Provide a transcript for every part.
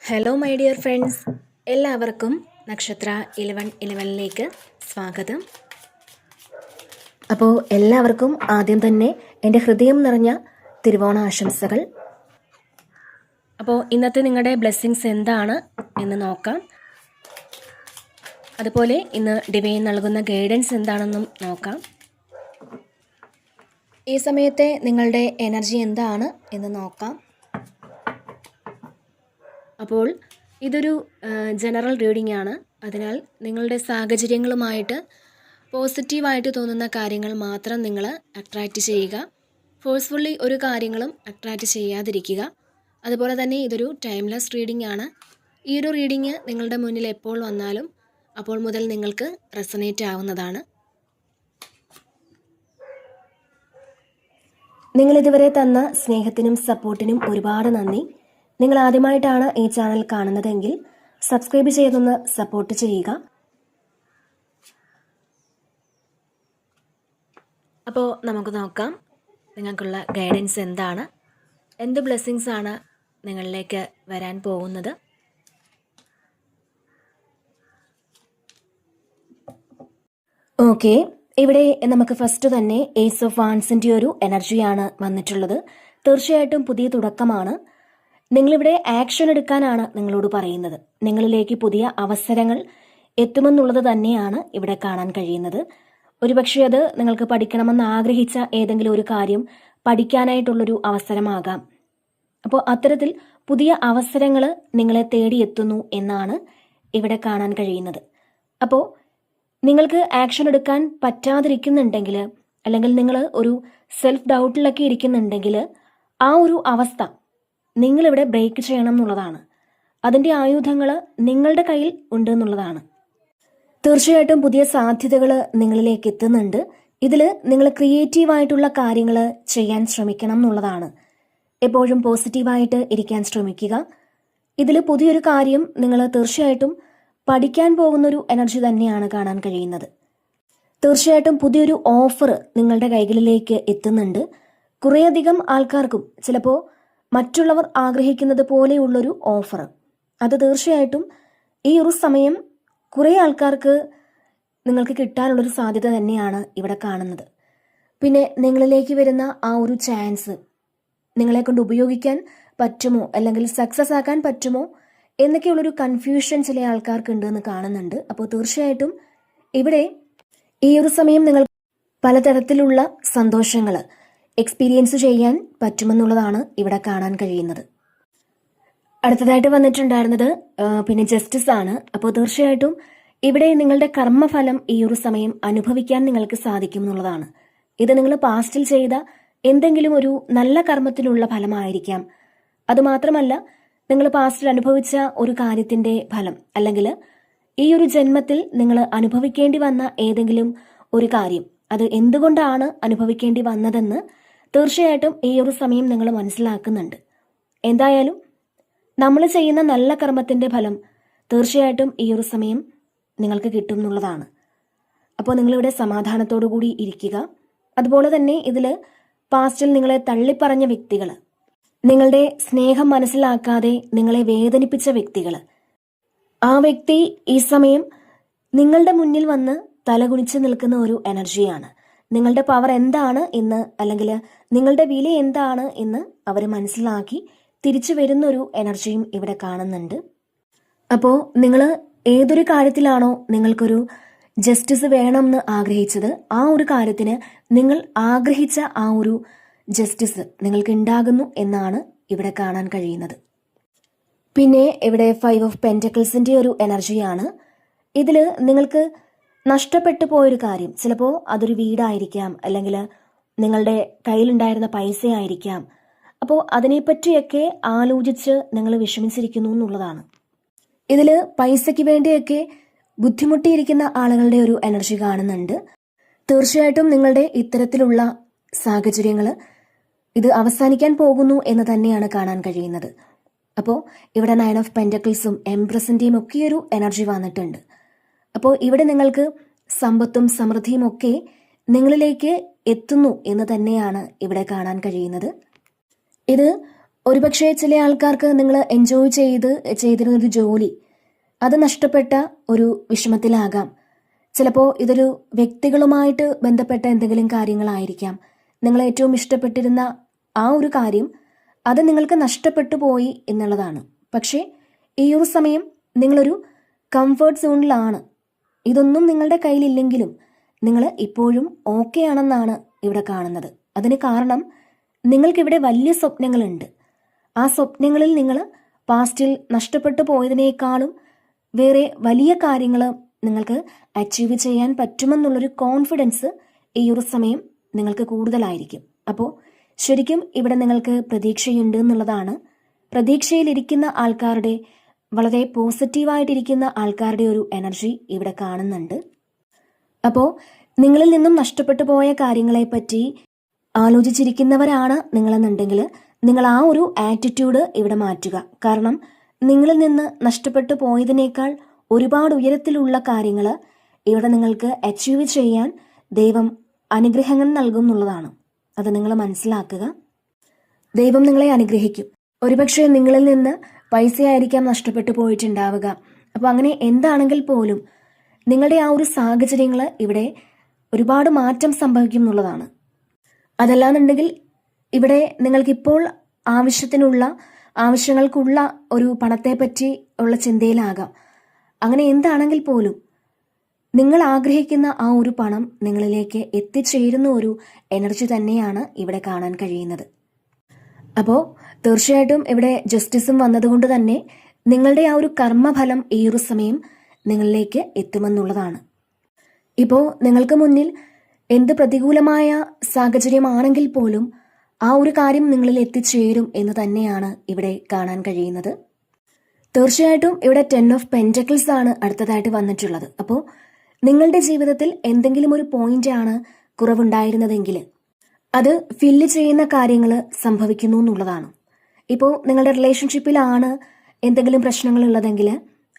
Hello my dear friends, എല്ലാവർക്കും നക്ഷത്ര 1111ലേക്ക് സ്വാഗതം. അപ്പോൾ എല്ലാവർക്കും ആദ്യം തന്നെ എൻ്റെ ഹൃദയം നിറഞ്ഞ തിരുവോണ ആശംസകൾ. അപ്പോൾ ഇന്നത്തെ നിങ്ങളുടെ ബ്ലെസ്സിങ്സ് എന്താണ് എന്ന് നോക്കാം. അതുപോലെ ഇന്ന് ഡിവൈൻ നൽകുന്ന ഗൈഡൻസ് എന്താണെന്നും നോക്കാം. ഈ സമയത്തെ നിങ്ങളുടെ എനർജി എന്താണ് എന്ന് നോക്കാം. അപ്പോൾ ഇതൊരു ജനറൽ റീഡിംഗ് ആണ്. അതിനാൽ നിങ്ങളുടെ സാഹചര്യങ്ങളുമായിട്ട് പോസിറ്റീവായിട്ട് തോന്നുന്ന കാര്യങ്ങൾ മാത്രം നിങ്ങൾ അട്രാക്റ്റ് ചെയ്യുക. ഫോഴ്സ്ഫുള്ളി ഒരു കാര്യങ്ങളും അട്രാക്റ്റ് ചെയ്യാതിരിക്കുക. അതുപോലെ തന്നെ ഇതൊരു ടൈംലെസ് റീഡിംഗ് ആണ്. ഈ ഒരു റീഡിംഗ് നിങ്ങളുടെ മുന്നിൽ എപ്പോൾ വന്നാലും അപ്പോൾ മുതൽ നിങ്ങൾക്ക് റെസനേറ്റ് ആവുന്നതാണ്. നിങ്ങളിതുവരെ തന്ന സ്നേഹത്തിനും സപ്പോർട്ടിനും ഒരുപാട് നന്ദി. നിങ്ങൾ ആദ്യമായിട്ടാണ് ഈ ചാനൽ കാണുന്നതെങ്കിൽ സബ്സ്ക്രൈബ് ചെയ്തൊന്ന് സപ്പോർട്ട് ചെയ്യുക. അപ്പോൾ നമുക്ക് നോക്കാം നിങ്ങൾക്കുള്ള ഗൈഡൻസ് എന്താണ്, എന്ത് ബ്ലെസ്സിങ്സ് ആണ് നിങ്ങളിലേക്ക് വരാൻ പോകുന്നത്. ഓക്കെ, ഇവിടെ നമുക്ക് ഫസ്റ്റ് തന്നെ ഏസ് ഓഫ് വാൻസിൻ്റെ ഒരു എനർജിയാണ് വന്നിട്ടുള്ളത്. തീർച്ചയായിട്ടും പുതിയ തുടക്കമാണ്. നിങ്ങളിവിടെ ആക്ഷൻ എടുക്കാനാണ് നിങ്ങളോട് പറയുന്നത്. നിങ്ങളിലേക്ക് പുതിയ അവസരങ്ങൾ എത്തുമെന്നുള്ളത് തന്നെയാണ് ഇവിടെ കാണാൻ കഴിയുന്നത്. ഒരുപക്ഷെ അത് നിങ്ങൾക്ക് പഠിക്കണമെന്ന് ആഗ്രഹിച്ച ഏതെങ്കിലും ഒരു കാര്യം പഠിക്കാനായിട്ടുള്ളൊരു അവസരമാകാം. അപ്പോൾ അത്തരത്തിൽ പുതിയ അവസരങ്ങൾ നിങ്ങളെ തേടിയെത്തുന്നു എന്നാണ് ഇവിടെ കാണാൻ കഴിയുന്നത്. അപ്പോൾ നിങ്ങൾക്ക് ആക്ഷൻ എടുക്കാൻ പറ്റാതിരിക്കുന്നുണ്ടെങ്കിൽ, അല്ലെങ്കിൽ നിങ്ങൾ ഒരു സെൽഫ് ഡൗട്ടിലൊക്കെ ഇരിക്കുന്നുണ്ടെങ്കിൽ, ആ ഒരു അവസ്ഥ നിങ്ങളിവിടെ ബ്രേക്ക് ചെയ്യണം എന്നുള്ളതാണ്. അതിൻ്റെ ആയുധങ്ങൾ നിങ്ങളുടെ കയ്യിൽ ഉണ്ട് എന്നുള്ളതാണ്. തീർച്ചയായിട്ടും പുതിയ സാധ്യതകൾ നിങ്ങളിലേക്ക് എത്തുന്നുണ്ട്. ഇതിൽ നിങ്ങൾ ക്രിയേറ്റീവായിട്ടുള്ള കാര്യങ്ങൾ ചെയ്യാൻ ശ്രമിക്കണം എന്നുള്ളതാണ്. എപ്പോഴും പോസിറ്റീവായിട്ട് ഇരിക്കാൻ ശ്രമിക്കുക. ഇതിൽ പുതിയൊരു കാര്യം നിങ്ങൾ തീർച്ചയായിട്ടും പഠിക്കാൻ പോകുന്നൊരു എനർജി തന്നെയാണ് കാണാൻ കഴിയുന്നത്. തീർച്ചയായിട്ടും പുതിയൊരു ഓഫർ നിങ്ങളുടെ കൈകളിലേക്ക് എത്തുന്നുണ്ട്. കുറേയധികം ആൾക്കാർക്കും ചിലപ്പോൾ മറ്റുള്ളവർ ആഗ്രഹിക്കുന്നത് പോലെയുള്ളൊരു ഓഫർ, അത് തീർച്ചയായിട്ടും ഈ ഒരു സമയം കുറേ ആൾക്കാർക്ക് നിങ്ങൾക്ക് കിട്ടാനുള്ളൊരു സാധ്യത തന്നെയാണ് ഇവിടെ കാണുന്നത്. പിന്നെ നിങ്ങളിലേക്ക് വരുന്ന ആ ഒരു ചാൻസ് നിങ്ങളെ കൊണ്ട് ഉപയോഗിക്കാൻ പറ്റുമോ, അല്ലെങ്കിൽ സക്സസ് ആക്കാൻ പറ്റുമോ എന്നൊക്കെയുള്ളൊരു കൺഫ്യൂഷൻ ചില ആൾക്കാർക്ക് ഉണ്ടെന്ന് കാണുന്നുണ്ട്. അപ്പോൾ തീർച്ചയായിട്ടും ഇവിടെ ഈ ഒരു സമയം നിങ്ങൾ പലതരത്തിലുള്ള സന്തോഷങ്ങൾ എക്സ്പീരിയൻസ് ചെയ്യാൻ പറ്റുമെന്നുള്ളതാണ് ഇവിടെ കാണാൻ കഴിയുന്നത്. അടുത്തതായിട്ട് വന്നിട്ടുണ്ടായിരുന്നത് പിന്നെ ജസ്റ്റിസ് ആണ്. അപ്പോൾ തീർച്ചയായിട്ടും ഇവിടെ നിങ്ങളുടെ കർമ്മഫലം ഈ ഒരു സമയം അനുഭവിക്കാൻ നിങ്ങൾക്ക് സാധിക്കും എന്നുള്ളതാണ്. ഇത് നിങ്ങൾ പാസ്റ്റിൽ ചെയ്ത എന്തെങ്കിലും ഒരു നല്ല കർമ്മത്തിനുള്ള ഫലമായിരിക്കാം. അതുമാത്രമല്ല, നിങ്ങൾ പാസ്റ്റിൽ അനുഭവിച്ച ഒരു കാര്യത്തിന്റെ ഫലം, അല്ലെങ്കിൽ ഈ ഒരു ജന്മത്തിൽ നിങ്ങൾ അനുഭവിക്കേണ്ടി വന്ന ഏതെങ്കിലും ഒരു കാര്യം, അത് എന്തുകൊണ്ടാണ് അനുഭവിക്കേണ്ടി വന്നതെന്ന് തീർച്ചയായിട്ടും ഈ ഒരു സമയം നിങ്ങൾ മനസ്സിലാക്കുന്നുണ്ട്. എന്തായാലും നമ്മൾ ചെയ്യുന്ന നല്ല കർമ്മത്തിന്റെ ഫലം തീർച്ചയായിട്ടും ഈ ഒരു സമയം നിങ്ങൾക്ക് കിട്ടും എന്നുള്ളതാണ്. അപ്പോൾ നിങ്ങളിവിടെ സമാധാനത്തോടു കൂടി ഇരിക്കുക. അതുപോലെ തന്നെ ഇതിൽ പാസ്റ്റിൽ നിങ്ങളെ തള്ളിപ്പറഞ്ഞ വ്യക്തികൾ, നിങ്ങളുടെ സ്നേഹം മനസ്സിലാക്കാതെ നിങ്ങളെ വേദനിപ്പിച്ച വ്യക്തികൾ, ആ വ്യക്തി ഈ സമയം നിങ്ങളുടെ മുന്നിൽ വന്ന് തലകുനിച്ച് നിൽക്കുന്ന ഒരു എനർജിയാണ്. നിങ്ങളുടെ പവർ എന്താണ് എന്ന്, അല്ലെങ്കിൽ നിങ്ങളുടെ വില എന്താണ് എന്ന് അവർ മനസ്സിലാക്കി തിരിച്ചു വരുന്നൊരു എനർജിയും ഇവിടെ കാണുന്നുണ്ട്. അപ്പോൾ നിങ്ങൾ ഏതൊരു കാര്യത്തിലാണോ നിങ്ങൾക്കൊരു ജസ്റ്റിസ് വേണമെന്ന് ആഗ്രഹിച്ചത്, ആ ഒരു കാര്യത്തിന് നിങ്ങൾ ആഗ്രഹിച്ച ആ ഒരു ജസ്റ്റിസ് നിങ്ങൾക്ക് ഉണ്ടാകുന്നു എന്നാണ് ഇവിടെ കാണാൻ കഴിയുന്നത്. പിന്നെ ഇവിടെ 5 ഓഫ് പെന്റക്കിൾസിന്റെ ഒരു എനർജിയാണ്. ഇതിൽ നിങ്ങൾക്ക് നഷ്ടപ്പെട്ടു പോയൊരു കാര്യം, ചിലപ്പോൾ അതൊരു വീടായിരിക്കാം, അല്ലെങ്കിൽ നിങ്ങളുടെ കയ്യിലുണ്ടായിരുന്ന പൈസയായിരിക്കാം. അപ്പോൾ അതിനെപ്പറ്റിയൊക്കെ ആലോചിച്ച് നിങ്ങൾ വിഷമിച്ചിരിക്കുന്നു എന്നുള്ളതാണ്. ഇതിൽ പൈസയ്ക്ക് വേണ്ടിയൊക്കെ ബുദ്ധിമുട്ടിയിരിക്കുന്ന ആളുകളുടെ ഒരു എനർജി കാണുന്നുണ്ട്. തീർച്ചയായിട്ടും നിങ്ങളുടെ ഇത്തരത്തിലുള്ള സാഹചര്യങ്ങൾ ഇത് അവസാനിക്കാൻ പോകുന്നു എന്ന് തന്നെയാണ് കാണാൻ കഴിയുന്നത്. അപ്പോൾ ഇവിടെ 9 ഓഫ് പെന്റക്കിൾസും എംപ്രസിന്റെയും ഒക്കെ ഒരു എനർജി വന്നിട്ടുണ്ട്. അപ്പോൾ ഇവിടെ നിങ്ങൾക്ക് സമ്പത്തും സമൃദ്ധിയും ഒക്കെ നിങ്ങളിലേക്ക് എത്തുന്നു എന്ന് തന്നെയാണ് ഇവിടെ കാണാൻ കഴിയുന്നത്. ഇത് ഒരുപക്ഷെ ചില ആൾക്കാർക്ക് നിങ്ങൾ എൻജോയ് ചെയ്തിരുന്നൊരു ജോലി അത് നഷ്ടപ്പെട്ട ഒരു വിഷമത്തിലാകാം. ചിലപ്പോൾ ഇതൊരു വ്യക്തികളുമായിട്ട് ബന്ധപ്പെട്ട എന്തെങ്കിലും കാര്യങ്ങളായിരിക്കാം. നിങ്ങൾ ഏറ്റവും ഇഷ്ടപ്പെട്ടിരുന്ന ആ ഒരു കാര്യം അത് നിങ്ങൾക്ക് നഷ്ടപ്പെട്ടു പോയി എന്നുള്ളതാണ്. പക്ഷേ ഈ ഒരു സമയം നിങ്ങളൊരു കംഫർട്ട് സോണിലാണ്. ഇതൊന്നും നിങ്ങളുടെ കയ്യിലില്ലെങ്കിലും നിങ്ങൾ ഇപ്പോഴും ഓക്കെ ആണെന്നാണ് ഇവിടെ കാണുന്നത്. അതിന് കാരണം നിങ്ങൾക്കിവിടെ വലിയ സ്വപ്നങ്ങളുണ്ട്. ആ സ്വപ്നങ്ങളിൽ നിങ്ങൾ പാസ്റ്റിൽ നഷ്ടപ്പെട്ടു പോയതിനേക്കാളും വേറെ വലിയ കാര്യങ്ങൾ നിങ്ങൾക്ക് അച്ചീവ് ചെയ്യാൻ പറ്റുമെന്നുള്ളൊരു കോൺഫിഡൻസ് ഈ ഒരു സമയം നിങ്ങൾക്ക് കൂടുതലായിരിക്കും. അപ്പോൾ ശരിക്കും ഇവിടെ നിങ്ങൾക്ക് പ്രതീക്ഷയുണ്ട് എന്നുള്ളതാണ്. പ്രതീക്ഷയിലിരിക്കുന്ന ആൾക്കാരുടെ, വളരെ പോസിറ്റീവായിട്ടിരിക്കുന്ന ആൾക്കാരുടെ ഒരു എനർജി ഇവിടെ കാണുന്നുണ്ട്. അപ്പോൾ നിങ്ങളിൽ നിന്നും നഷ്ടപ്പെട്ടു പോയ കാര്യങ്ങളെപ്പറ്റി ആലോചിച്ചിരിക്കുന്നവരാണ് നിങ്ങളെന്നുണ്ടെങ്കിൽ നിങ്ങൾ ആ ഒരു ആറ്റിറ്റ്യൂഡ് ഇവിടെ മാറ്റുക. കാരണം നിങ്ങളിൽ നിന്ന് നഷ്ടപ്പെട്ടു പോയതിനേക്കാൾ ഒരുപാട് ഉയരത്തിലുള്ള കാര്യങ്ങൾ ഇവിടെ നിങ്ങൾക്ക് അച്ചീവ് ചെയ്യാൻ ദൈവം അനുഗ്രഹങ്ങൾ നൽകും എന്നുള്ളതാണ്. അത് നിങ്ങൾ മനസ്സിലാക്കുക. ദൈവം നിങ്ങളെ അനുഗ്രഹിക്കും. ഒരുപക്ഷെ നിങ്ങളിൽ നിന്ന് പൈസയായിരിക്കാം നഷ്ടപ്പെട്ടു പോയിട്ടുണ്ടാവുക. അപ്പോൾ അങ്ങനെ എന്താണെങ്കിൽ പോലും നിങ്ങളുടെ ആ ഒരു സാഹചര്യങ്ങൾ ഇവിടെ ഒരുപാട് മാറ്റം സംഭവിക്കും എന്നുള്ളതാണ്. അതല്ലാന്നുണ്ടെങ്കിൽ ഇവിടെ നിങ്ങൾക്കിപ്പോൾ ആവശ്യങ്ങൾക്കുള്ള ഒരു പണത്തെ പറ്റി ഉള്ള ചിന്തയിലാകാം. അങ്ങനെ എന്താണെങ്കിൽ പോലും നിങ്ങൾ ആഗ്രഹിക്കുന്ന ആ ഒരു പണം നിങ്ങളിലേക്ക് എത്തിച്ചേരുന്ന ഒരു എനർജി തന്നെയാണ് ഇവിടെ കാണാൻ കഴിയുന്നത്. അപ്പോൾ തീർച്ചയായിട്ടും ഇവിടെ ജസ്റ്റിസും വന്നതുകൊണ്ട് തന്നെ നിങ്ങളുടെ ആ ഒരു കർമ്മഫലം ഈ ഒരു സമയം നിങ്ങളിലേക്ക് എത്തുമെന്നുള്ളതാണ്. ഇപ്പോൾ നിങ്ങൾക്ക് മുന്നിൽ എന്ത് പ്രതികൂലമായ സാഹചര്യമാണെങ്കിൽ പോലും ആ ഒരു കാര്യം നിങ്ങളിൽ എത്തിച്ചേരും എന്ന് തന്നെയാണ് ഇവിടെ കാണാൻ കഴിയുന്നത്. തീർച്ചയായിട്ടും ഇവിടെ 10 ഓഫ് പെന്റക്കിൾസ് ആണ് അടുത്തതായിട്ട് വന്നിട്ടുള്ളത്. അപ്പോൾ നിങ്ങളുടെ ജീവിതത്തിൽ എന്തെങ്കിലും ഒരു പോയിന്റ് ആണ് കുറവുണ്ടായിരുന്നതെങ്കിൽ അത് ഫില്ല് ചെയ്യുന്ന കാര്യങ്ങൾ സംഭവിക്കുന്നു എന്നുള്ളതാണ്. ഇപ്പോൾ നിങ്ങളുടെ റിലേഷൻഷിപ്പിലാണ് എന്തെങ്കിലും പ്രശ്നങ്ങൾ ഉള്ളതെങ്കിൽ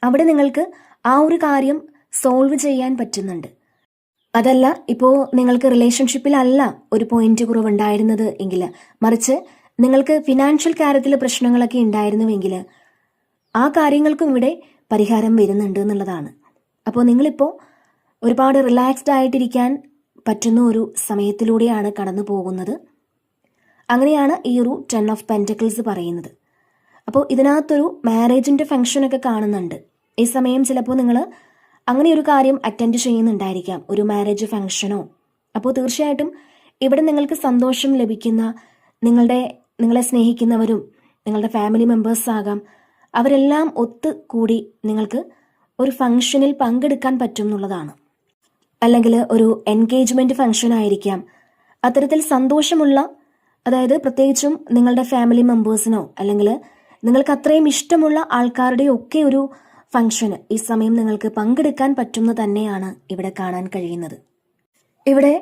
അവിടെ നിങ്ങൾക്ക് ആ ഒരു കാര്യം സോൾവ് ചെയ്യാൻ പറ്റുന്നുണ്ട്. അതല്ല, ഇപ്പോൾ നിങ്ങൾക്ക് റിലേഷൻഷിപ്പിലല്ല ഒരു പോയിന്റ് കുറവുണ്ടായിരുന്നത് എങ്കിൽ, മറിച്ച് നിങ്ങൾക്ക് ഫിനാൻഷ്യൽ കാര്യത്തിൽ പ്രശ്നങ്ങളൊക്കെ ഉണ്ടായിരുന്നുവെങ്കിൽ ആ കാര്യങ്ങൾക്കും ഇവിടെ പരിഹാരം വരുന്നുണ്ട് എന്നുള്ളതാണ്. അപ്പോൾ നിങ്ങളിപ്പോൾ ഒരുപാട് റിലാക്സ്ഡ് ആയിട്ടിരിക്കാൻ പറ്റുന്ന ഒരു സമയത്തിലൂടെയാണ് കടന്നു പോകുന്നത്. അങ്ങനെയാണ് ഈ ഒരു 10 ഓഫ് പെന്റക്കിൾസ് പറയുന്നത്. അപ്പോൾ ഇതിനകത്തൊരു മാരേജിൻ്റെ ഫംഗ്ഷനൊക്കെ കാണുന്നുണ്ട്. ഈ സമയം ചിലപ്പോൾ നിങ്ങൾ അങ്ങനെ ഒരു കാര്യം അറ്റൻഡ് ചെയ്യുന്നുണ്ടായിരിക്കാം, ഒരു മാരേജ് ഫംഗ്ഷനോ. അപ്പോൾ തീർച്ചയായിട്ടും ഇവിടെ നിങ്ങൾക്ക് സന്തോഷം ലഭിക്കുന്ന, നിങ്ങളെ സ്നേഹിക്കുന്നവരും നിങ്ങളുടെ ഫാമിലി മെമ്പേഴ്സ് ആകാം, അവരെല്ലാം ഒത്തുകൂടി നിങ്ങൾക്ക് ഒരു ഫംഗ്ഷനിൽ പങ്കെടുക്കാൻ പറ്റും എന്നുള്ളതാണ്. അല്ലെങ്കിൽ ഒരു എൻഗേജ്മെന്റ് ഫംഗ്ഷൻ ആയിരിക്കാം. അത്തരത്തിൽ സന്തോഷമുള്ള, അതായത് പ്രത്യേകിച്ചും നിങ്ങളുടെ ഫാമിലി മെമ്പേഴ്സിനോ അല്ലെങ്കിൽ നിങ്ങൾക്ക് അത്രയും ഇഷ്ടമുള്ള ആൾക്കാരുടെ ഒക്കെ ഒരു ഫംഗ്ഷന് ഈ സമയം നിങ്ങൾക്ക് പങ്കെടുക്കാൻ പറ്റുന്ന തന്നെയാണ് ഇവിടെ കാണാൻ കഴിയുന്നത്. ഇവിടെ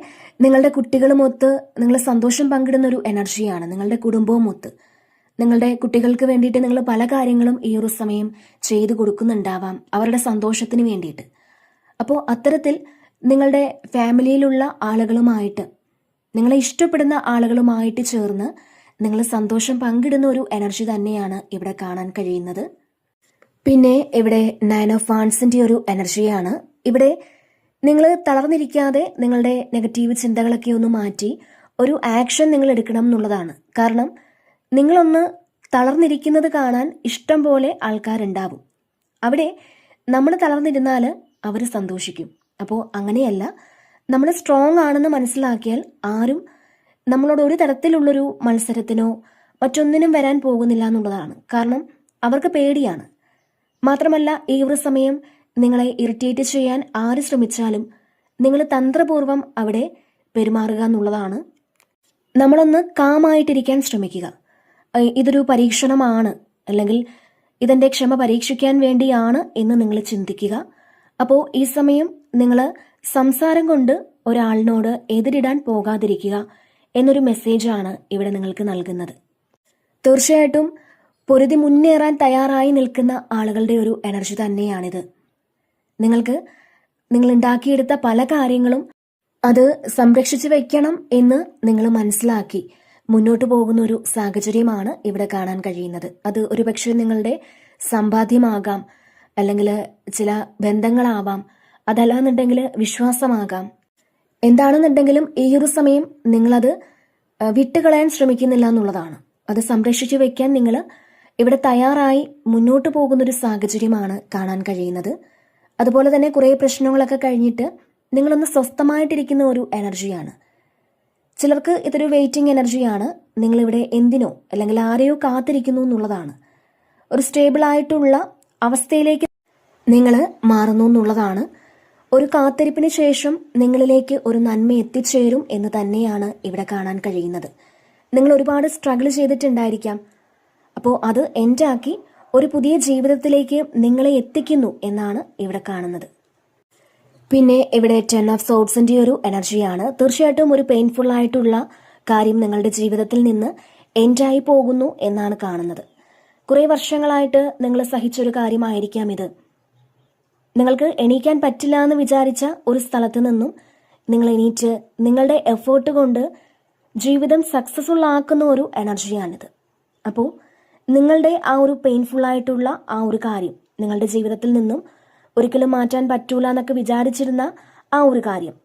നിങ്ങളുടെ കുട്ടികളുമൊത്ത് നിങ്ങൾ സന്തോഷം പങ്കിടുന്ന ഒരു എനർജിയാണ്. നിങ്ങളുടെ കുടുംബവും ഒത്ത്, നിങ്ങളുടെ കുട്ടികൾക്ക് വേണ്ടിയിട്ട് നിങ്ങൾ പല കാര്യങ്ങളും ഈ ഒരു സമയം ചെയ്തു കൊടുക്കുന്നുണ്ടാവാം, അവരുടെ സന്തോഷത്തിന് വേണ്ടിയിട്ട്. അപ്പോൾ അത്തരത്തിൽ നിങ്ങളുടെ ഫാമിലിയിലുള്ള ആളുകളുമായിട്ട്, നിങ്ങളെ ഇഷ്ടപ്പെടുന്ന ആളുകളുമായിട്ട് ചേർന്ന് നിങ്ങൾ സന്തോഷം പങ്കിടുന്ന ഒരു എനർജി തന്നെയാണ് ഇവിടെ കാണാൻ കഴിയുന്നത്. പിന്നെ ഇവിടെ 9 ഓഫ് വാൻസിന്റെ ഒരു എനർജിയാണ്. ഇവിടെ നിങ്ങൾ തളർന്നിരിക്കാതെ നിങ്ങളുടെ നെഗറ്റീവ് ചിന്തകളൊക്കെ ഒന്ന് മാറ്റി ഒരു ആക്ഷൻ നിങ്ങൾ എടുക്കണം എന്നുള്ളതാണ്. കാരണം നിങ്ങളൊന്ന് തളർന്നിരിക്കുന്നത് കാണാൻ ഇഷ്ടം പോലെ ആൾക്കാരുണ്ടാവും. അവിടെ നമ്മൾ തളർന്നിരുന്നാൽ അവർ സന്തോഷിക്കും. അപ്പോൾ അങ്ങനെയല്ല, നമ്മൾ സ്ട്രോങ് ആണെന്ന് മനസ്സിലാക്കിയാൽ ആരും നമ്മളോട് ഒരു തരത്തിലുള്ളൊരു മത്സരത്തിനോ മറ്റൊന്നിനും വരാൻ പോകുന്നില്ല എന്നുള്ളതാണ്. കാരണം അവർക്ക് പേടിയാണ്. മാത്രമല്ല ഈ ഒരു സമയം നിങ്ങളെ ഇറിറ്റേറ്റ് ചെയ്യാൻ ആര് ശ്രമിച്ചാലും നിങ്ങൾ തന്ത്രപൂർവ്വം അവിടെ പെരുമാറുക എന്നുള്ളതാണ്. നമ്മളൊന്ന് കാമായിട്ടിരിക്കാൻ ശ്രമിക്കുക. ഇതൊരു പരീക്ഷണമാണ്, അല്ലെങ്കിൽ ഇതെൻ്റെ ക്ഷമ പരീക്ഷിക്കാൻ വേണ്ടിയാണ് എന്ന് നിങ്ങൾ ചിന്തിക്കുക. അപ്പോൾ ഈ സമയം നിങ്ങൾ സംസാരം കൊണ്ട് ഒരാളിനോട് എതിരിടാൻ പോകാതിരിക്കുക എന്നൊരു മെസ്സേജാണ് ഇവിടെ നിങ്ങൾക്ക് നൽകുന്നത്. തീർച്ചയായിട്ടും പൊരുതി മുന്നേറാൻ തയ്യാറായി നിൽക്കുന്ന ആളുകളുടെ ഒരു എനർജി തന്നെയാണിത്. നിങ്ങൾ ഉണ്ടാക്കിയെടുത്ത പല കാര്യങ്ങളും അത് സംരക്ഷിച്ചു വെക്കണം എന്ന് നിങ്ങൾ മനസ്സിലാക്കി മുന്നോട്ട് പോകുന്ന ഒരു സാഹചര്യമാണ് ഇവിടെ കാണാൻ കഴിയുന്നത്. അത് ഒരുപക്ഷെ നിങ്ങളുടെ സമ്പാദ്യമാകാം, അല്ലെങ്കിൽ ചില ബന്ധങ്ങളാവാം, അതല്ലാന്നുണ്ടെങ്കിൽ വിശ്വാസമാകാം. എന്താണെന്നുണ്ടെങ്കിലും ഈ ഒരു സമയം നിങ്ങളത് വിട്ടുകളയാൻ ശ്രമിക്കുന്നില്ല എന്നുള്ളതാണ്. അത് സംരക്ഷിച്ചു വെക്കാൻ നിങ്ങൾ ഇവിടെ തയ്യാറായി മുന്നോട്ട് പോകുന്നൊരു സാഹചര്യമാണ് കാണാൻ കഴിയുന്നത്. അതുപോലെ തന്നെ കുറേ പ്രശ്നങ്ങളൊക്കെ കഴിഞ്ഞിട്ട് നിങ്ങളൊന്ന് സ്വസ്ഥമായിട്ടിരിക്കുന്ന ഒരു എനർജിയാണ്. ചിലർക്ക് ഇതൊരു വെയിറ്റിംഗ് എനർജിയാണ്. നിങ്ങളിവിടെ എന്തിനോ അല്ലെങ്കിൽ ആരെയോ കാത്തിരിക്കുന്നു എന്നുള്ളതാണ്. ഒരു സ്റ്റേബിൾ ആയിട്ടുള്ള അവസ്ഥയിലേക്ക് നിങ്ങൾ മാറുന്നു എന്നുള്ളതാണ്. ഒരു കാത്തിരിപ്പിന് ശേഷം നിങ്ങളിലേക്ക് ഒരു നന്മ എത്തിച്ചേരും എന്ന് തന്നെയാണ് ഇവിടെ കാണാൻ കഴിയുന്നത്. നിങ്ങൾ ഒരുപാട് സ്ട്രഗിൾ ചെയ്തിട്ടുണ്ടായിരിക്കാം. അപ്പോൾ അത് എൻഡാക്കി ഒരു പുതിയ ജീവിതത്തിലേക്ക് നിങ്ങളെ എത്തിക്കുന്നു എന്നാണ് ഇവിടെ കാണുന്നത്. പിന്നെ ഇവിടെ 10 ഓഫ് സോഡ്സിന്റെ ഒരു എനർജിയാണ്. തീർച്ചയായിട്ടും ഒരു പെയിൻഫുൾ ആയിട്ടുള്ള കാര്യം നിങ്ങളുടെ ജീവിതത്തിൽ നിന്ന് എൻഡായി പോകുന്നു എന്നാണ് കാണുന്നത്. കുറേ വർഷങ്ങളായിട്ട് നിങ്ങൾ സഹിച്ചൊരു കാര്യമായിരിക്കാം ഇത്. നിങ്ങൾക്ക് എണീക്കാൻ പറ്റില്ല എന്ന് വിചാരിച്ച ഒരു സ്ഥലത്ത് നിന്നും നിങ്ങൾ എണീറ്റ് നിങ്ങളുടെ എഫേർട്ട് കൊണ്ട് ജീവിതം സക്സസ്ഫുൾ ആക്കുന്ന ഒരു എനർജിയാണിത്. അപ്പോൾ നിങ്ങളുടെ ആ ഒരു പെയിൻഫുൾ ആയിട്ടുള്ള ആ ഒരു കാര്യം നിങ്ങളുടെ ജീവിതത്തിൽ നിന്നും ഒരിക്കലും മാറ്റാൻ പറ്റൂല എന്നൊക്കെ വിചാരിച്ചിരുന്ന ആ ഒരു കാര്യം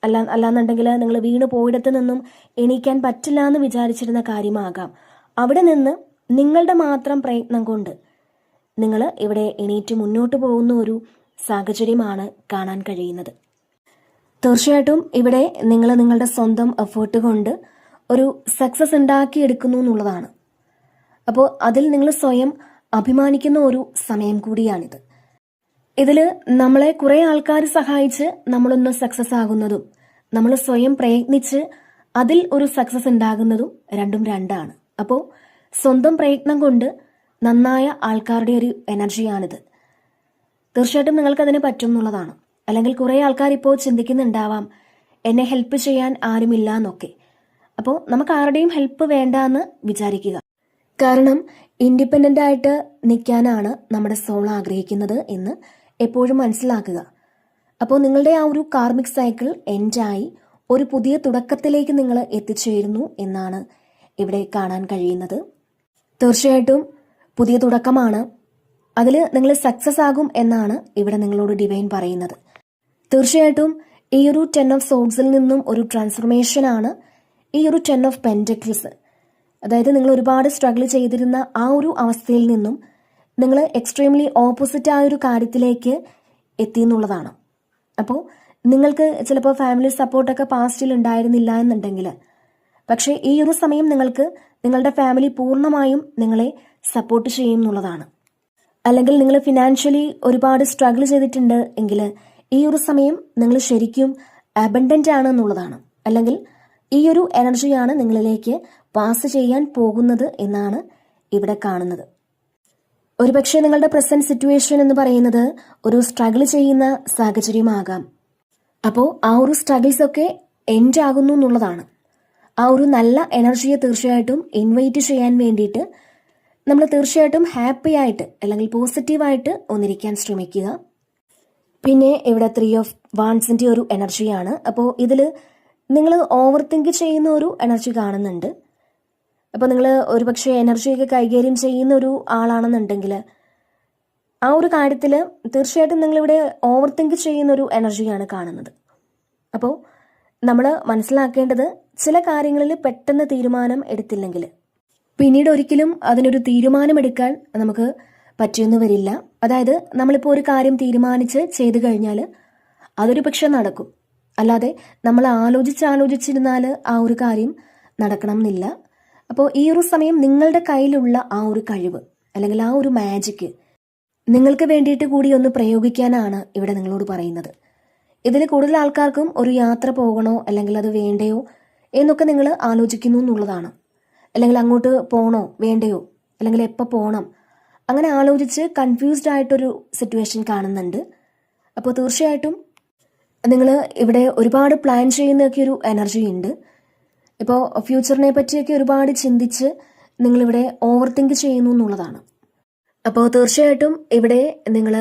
അല്ലാന്നുണ്ടെങ്കിൽ നിങ്ങൾ വീണ് പോയിടത്ത് നിന്നും എണീക്കാൻ പറ്റില്ല എന്ന് വിചാരിച്ചിരുന്ന കാര്യമാകാം. അവിടെ നിന്ന് നിങ്ങളുടെ മാത്രം പ്രയത്നം കൊണ്ട് നിങ്ങൾ ഇവിടെ എണീറ്റ് മുന്നോട്ട് പോകുന്ന ഒരു സാഹചര്യമാണ് കാണാൻ കഴിയുന്നത്. തീർച്ചയായിട്ടും ഇവിടെ നിങ്ങൾ നിങ്ങളുടെ സ്വന്തം എഫേർട്ട് കൊണ്ട് ഒരു സക്സസ് ഉണ്ടാക്കിയെടുക്കുന്നു എന്നുള്ളതാണ്. അപ്പോൾ അതിൽ നിങ്ങൾ സ്വയം അഭിമാനിക്കുന്ന ഒരു സമയം കൂടിയാണിത്. ഇതിൽ നമ്മളെ കുറേ ആൾക്കാർ സഹായിച്ച് നമ്മളൊന്ന് സക്സസ് ആകുന്നതും നമ്മൾ സ്വയം പ്രയത്നിച്ച് അതിൽ ഒരു സക്സസ് ഉണ്ടാകുന്നതും രണ്ടും രണ്ടാണ്. അപ്പോൾ സ്വന്തം പ്രയത്നം കൊണ്ട് നന്നായ ആൾക്കാരുടെ ഒരു എനർജിയാണിത്. തീർച്ചയായിട്ടും നിങ്ങൾക്കതിന് പറ്റും എന്നുള്ളതാണ്. അല്ലെങ്കിൽ കുറേ ആൾക്കാർ ഇപ്പോൾ ചിന്തിക്കുന്നുണ്ടാവാം എന്നെ ഹെൽപ്പ് ചെയ്യാൻ ആരുമില്ല എന്നൊക്കെ. അപ്പോൾ നമുക്ക് ആരുടെയും ഹെൽപ്പ് വേണ്ട എന്ന് വിചാരിക്കുക. കാരണം ഇൻഡിപെൻഡൻ്റ് ആയിട്ട് നിൽക്കാനാണ് നമ്മുടെ സോൾ ആഗ്രഹിക്കുന്നത് എന്ന് എപ്പോഴും മനസ്സിലാക്കുക. അപ്പോൾ നിങ്ങളുടെ ആ ഒരു കാർമിക് സൈക്കിൾ എൻഡായി ഒരു പുതിയ തുടക്കത്തിലേക്ക് നിങ്ങൾ എത്തിച്ചേരുന്നു എന്നാണ് ഇവിടെ കാണാൻ കഴിയുന്നത്. തീർച്ചയായിട്ടും പുതിയ തുടക്കമാണ്. അതിൽ നിങ്ങൾ സക്സസ് ആകും എന്നാണ് ഇവിടെ നിങ്ങളോട് ഡിവൈൻ പറയുന്നത്. തീർച്ചയായിട്ടും ഈ ഒരു 10 ഓഫ് സോഡ്സിൽ നിന്നും ഒരു ട്രാൻസ്ഫർമേഷനാണ് ഈ ഒരു 10 ഓഫ് പെൻറ്റക്കിൾസ്. അതായത് നിങ്ങൾ ഒരുപാട് സ്ട്രഗിൾ ചെയ്തിരുന്ന ആ ഒരു അവസ്ഥയിൽ നിന്നും നിങ്ങൾ എക്സ്ട്രീംലി ഓപ്പോസിറ്റ് ആ ഒരു കാര്യത്തിലേക്ക് എത്തി എന്നുള്ളതാണ്. അപ്പോൾ നിങ്ങൾക്ക് ചിലപ്പോൾ ഫാമിലി സപ്പോർട്ടൊക്കെ പാസ്റ്റിൽ ഉണ്ടായിരുന്നില്ല എന്നുണ്ടെങ്കിൽ, പക്ഷേ ഈ ഒരു സമയം നിങ്ങൾക്ക് നിങ്ങളുടെ ഫാമിലി പൂർണ്ണമായും നിങ്ങളെ സപ്പോർട്ട് ചെയ്യും എന്നുള്ളതാണ്. അല്ലെങ്കിൽ നിങ്ങൾ ഫിനാൻഷ്യലി ഒരുപാട് സ്ട്രഗിൾ ചെയ്തിട്ടുണ്ട് എങ്കിൽ ഈ ഒരു സമയം നിങ്ങൾ ശരിക്കും അബണ്ടൻ്റ് ആണ് എന്നുള്ളതാണ്. അല്ലെങ്കിൽ ഈ ഒരു എനർജിയാണ് നിങ്ങളിലേക്ക് പാസ് ചെയ്യാൻ പോകുന്നത് എന്നാണ് ഇവിടെ കാണുന്നത്. ഒരുപക്ഷെ നിങ്ങളുടെ പ്രസന്റ് സിറ്റുവേഷൻ എന്ന് പറയുന്നത് ഒരു സ്ട്രഗിൾ ചെയ്യുന്ന സാഹചര്യമാകാം. അപ്പോൾ ആ ഒരു സ്ട്രഗിൾസ് ഒക്കെ എൻഡ് ആകുന്നു എന്നുള്ളതാണ്. ആ ഒരു നല്ല എനർജിയെ തീർച്ചയായിട്ടും ഇൻവൈറ്റ് ചെയ്യാൻ വേണ്ടിയിട്ട് നമ്മൾ തീർച്ചയായിട്ടും ഹാപ്പി ആയിട്ട് അല്ലെങ്കിൽ പോസിറ്റീവായിട്ട് ഒന്നിരിക്കാൻ ശ്രമിക്കുക. പിന്നെ ഇവിടെ 3 ഓഫ് വാൻസിൻ്റെ ഒരു എനർജിയാണ്. അപ്പോൾ ഇതിൽ നിങ്ങൾ ഓവർ തിങ്ക് ചെയ്യുന്ന ഒരു എനർജി കാണുന്നുണ്ട്. അപ്പോൾ നിങ്ങൾ ഒരുപക്ഷെ എനർജിയൊക്കെ കൈകാര്യം ചെയ്യുന്ന ഒരു ആളാണെന്നുണ്ടെങ്കിൽ ആ ഒരു കാര്യത്തിൽ തീർച്ചയായിട്ടും നിങ്ങളിവിടെ ഓവർ തിങ്ക് ചെയ്യുന്ന ഒരു എനർജിയാണ് കാണുന്നത്. അപ്പോൾ നമ്മൾ മനസ്സിലാക്കേണ്ടത് ചില കാര്യങ്ങളിൽ പെട്ടെന്ന് തീരുമാനം എടുത്തില്ലെങ്കിൽ പിന്നീട് ഒരിക്കലും അതിനൊരു തീരുമാനമെടുക്കാൻ നമുക്ക് പറ്റിയൊന്നും വരില്ല. അതായത് നമ്മളിപ്പോൾ ഒരു കാര്യം തീരുമാനിച്ച് ചെയ്തു കഴിഞ്ഞാൽ അതൊരു പക്ഷെ നടക്കും. അല്ലാതെ നമ്മൾ ആലോചിച്ചിരുന്നാൽ ആ ഒരു കാര്യം നടക്കണം എന്നില്ല. അപ്പോൾ ഈ ഒരു സമയം നിങ്ങളുടെ കയ്യിലുള്ള ആ ഒരു കഴിവ് അല്ലെങ്കിൽ ആ ഒരു മാജിക്ക് നിങ്ങൾക്ക് വേണ്ടിയിട്ട് കൂടി ഒന്ന് പ്രയോഗിക്കാനാണ് ഇവിടെ നിങ്ങളോട് പറയുന്നത്. ഇതിൽ കൂടുതൽ ആൾക്കാർക്കും ഒരു യാത്ര പോകണോ അല്ലെങ്കിൽ അത് വേണ്ടയോ എന്നൊക്കെ നിങ്ങൾ ആലോചിക്കുന്നു എന്നുള്ളതാണ്. അല്ലെങ്കിൽ അങ്ങോട്ട് പോകണോ വേണ്ടയോ അല്ലെങ്കിൽ എപ്പോൾ പോകണം അങ്ങനെ ആലോചിച്ച് കൺഫ്യൂസ്ഡ് ആയിട്ടൊരു സിറ്റുവേഷൻ കാണുന്നുണ്ട്. അപ്പോൾ തീർച്ചയായിട്ടും നിങ്ങൾ ഇവിടെ ഒരുപാട് പ്ലാൻ ചെയ്യുന്നതൊക്കെ ഒരു എനർജി ഉണ്ട്. ഇപ്പോൾ ഫ്യൂച്ചറിനെ പറ്റിയൊക്കെ ഒരുപാട് ചിന്തിച്ച് നിങ്ങളിവിടെ ഓവർ തിങ്ക് ചെയ്യുന്നു എന്നുള്ളതാണ്. അപ്പോൾ തീർച്ചയായിട്ടും ഇവിടെ നിങ്ങൾ